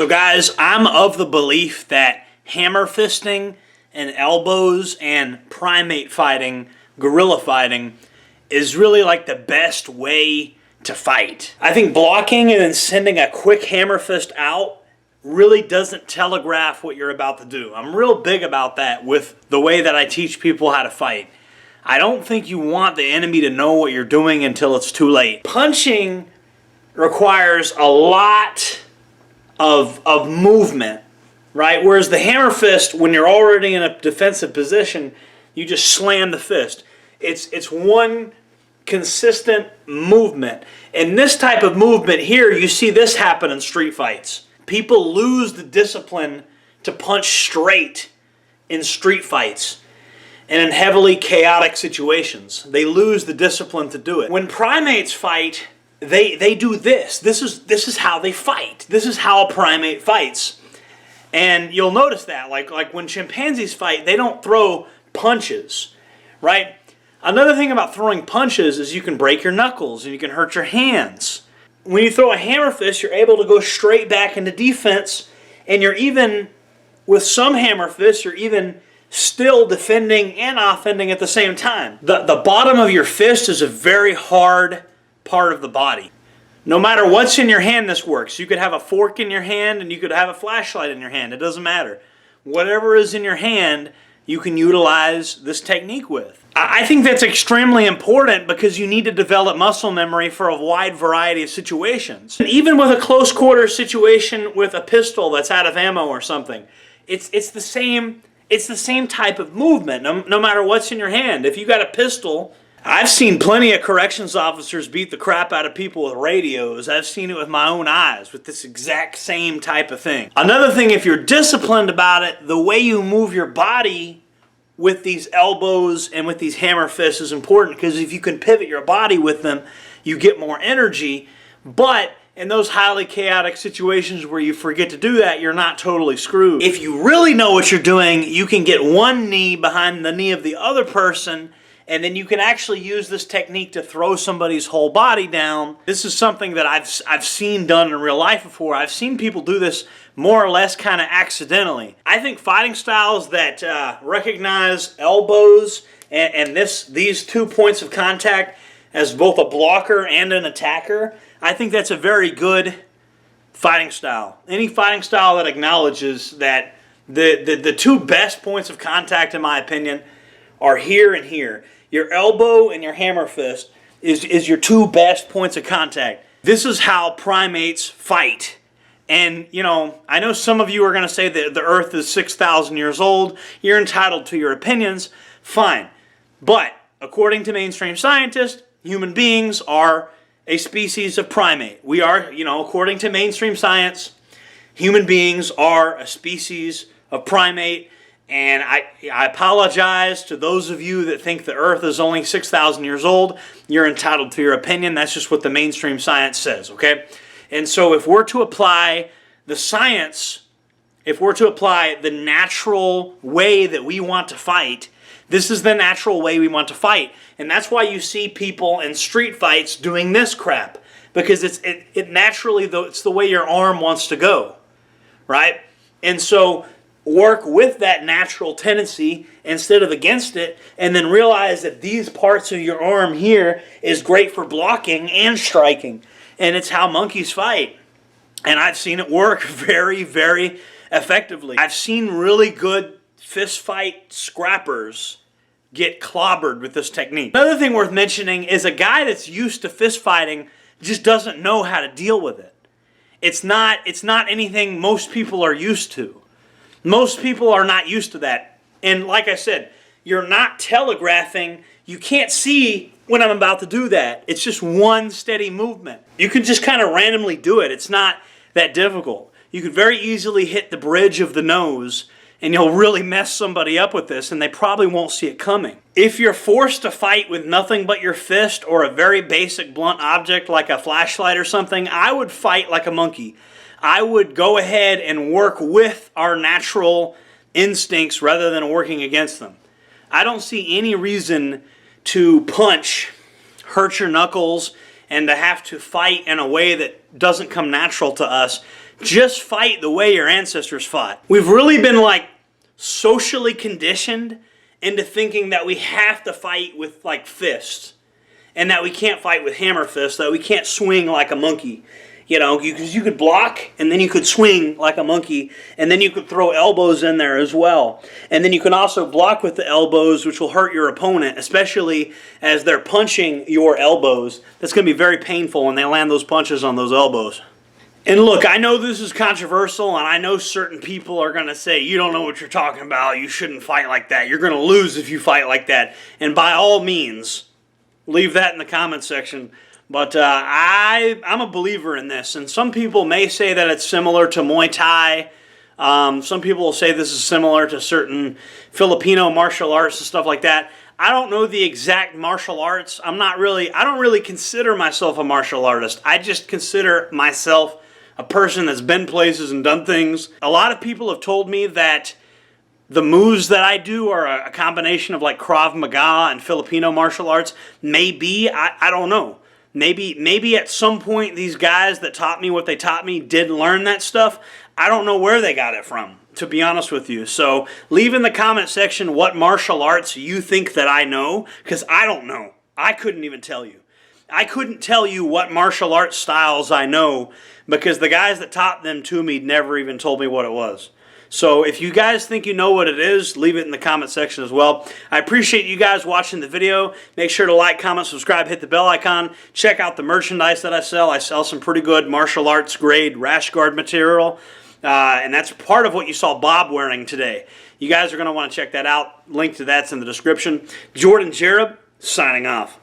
So guys, I'm of the belief that hammer fisting and elbows and primate fighting, guerrilla fighting, is really like the best way to fight. I think blocking and then sending a quick hammer fist out really doesn't telegraph what you're about to do. I'm real big about that with the way that I teach people how to fight. I don't think you want the enemy to know what you're doing until it's too late. Punching requires a lot of movement, right? Whereas the hammer fist, when you're already in a defensive position, you just slam the fist. It's one consistent movement. And this type of movement here, you see this happen in street fights. People lose the discipline to punch straight in street fights and in heavily chaotic situations. They lose the discipline to do it. When primates fight, they do this. This is how they fight. This is how a primate fights. And you'll notice that, like when chimpanzees fight, they don't throw punches, right? Another thing about throwing punches is you can break your knuckles and you can hurt your hands. When you throw a hammer fist, you're able to go straight back into defense, and you're even, with some hammer fists, you're even still defending and offending at the same time. The bottom of your fist is a very hard part of the body. No matter what's in your hand, this works. You could have a fork in your hand and you could have a flashlight in your hand. It doesn't matter. Whatever is in your hand, you can utilize this technique with. I think that's extremely important because you need to develop muscle memory for a wide variety of situations. And even with a close quarter situation with a pistol that's out of ammo or something, it's the same type of movement no matter what's in your hand. If you got a pistol, I've seen plenty of corrections officers beat the crap out of people with radios. I've seen it with my own eyes with this exact same type of thing. Another thing, if you're disciplined about it, the way you move your body with these elbows and with these hammer fists is important, because if you can pivot your body with them, you get more energy. But in those highly chaotic situations where you forget to do that, you're not totally screwed. If you really know what you're doing, you can get one knee behind the knee of the other person, and then you can actually use this technique to throw somebody's whole body down. This is something that I've seen done in real life before. I've seen people do this more or less kind of accidentally. I think fighting styles that recognize elbows and these 2 points of contact as both a blocker and an attacker, I think that's a very good fighting style. Any fighting style that acknowledges that the 2 best points of contact, in my opinion, are here and here. Your elbow and your hammer fist is your 2 best points of contact. This is how primates fight. And, you know, I know some of you are going to say that the earth is 6,000 years old. You're entitled to your opinions. Fine. But according to mainstream scientists, human beings are a species of primate. We are, you know, according to mainstream science, human beings are a species of primate. And I apologize to those of you that think the earth is only 6,000 years old. You're entitled to your opinion. That's just what the mainstream science says, okay? And so if we're to apply the science, if we're to apply the natural way that we want to fight, this is the natural way we want to fight. And that's why you see people in street fights doing this crap. Because it naturally, it's the way your arm wants to go, right? And so work with that natural tendency instead of against it, and then realize that these parts of your arm here is great for blocking and striking. And it's how monkeys fight. And I've seen it work very, very effectively. I've seen really good fist fight scrappers get clobbered with this technique. Another thing worth mentioning is a guy that's used to fist fighting just doesn't know how to deal with it. It's not anything most people are used to. Most people are not used to that. And like I said, you're not telegraphing. You can't see when I'm about to do that. It's just one steady movement. You can just kind of randomly do it. It's not that difficult. You could very easily hit the bridge of the nose and you'll really mess somebody up with this, and they probably won't see it coming. If you're forced to fight with nothing but your fist or a very basic blunt object like a flashlight or something, I would fight like a monkey. I would go ahead and work with our natural instincts rather than working against them. I don't see any reason to punch, hurt your knuckles, and to have to fight in a way that doesn't come natural to us Just fight the way your ancestors fought. We've really been like socially conditioned into thinking that we have to fight with like fists, and that we can't fight with hammer fists, that we can't swing like a monkey. You know, because you could block, and then you could swing like a monkey, and then you could throw elbows in there as well. And then you can also block with the elbows, which will hurt your opponent, especially as they're punching your elbows. That's going to be very painful when they land those punches on those elbows. And look, I know this is controversial, and I know certain people are going to say, you don't know what you're talking about, you shouldn't fight like that, you're going to lose if you fight like that. And by all means, leave that in the comments section. But I'm a believer in this, and some people may say that it's similar to Muay Thai. Some people will say this is similar to certain Filipino martial arts and stuff like that. I don't know the exact martial arts. I don't really consider myself a martial artist. I just consider myself a person that's been places and done things. A lot of people have told me that the moves that I do are a combination of like Krav Maga and Filipino martial arts. Maybe, I don't know. Maybe at some point these guys that taught me what they taught me did learn that stuff. I don't know where they got it from, to be honest with you. So leave in the comment section what martial arts you think that I know, because I don't know. I couldn't even tell you. I couldn't tell you what martial arts styles I know, because the guys that taught them to me never even told me what it was. So if you guys think you know what it is, leave it in the comment section as well. I appreciate you guys watching the video. Make sure to like, comment, subscribe, hit the bell icon. Check out the merchandise that I sell. I sell some pretty good martial arts grade rash guard material. And that's part of what you saw Bob wearing today. You guys are going to want to check that out. Link to that's in the description. Jordan Jareb, signing off.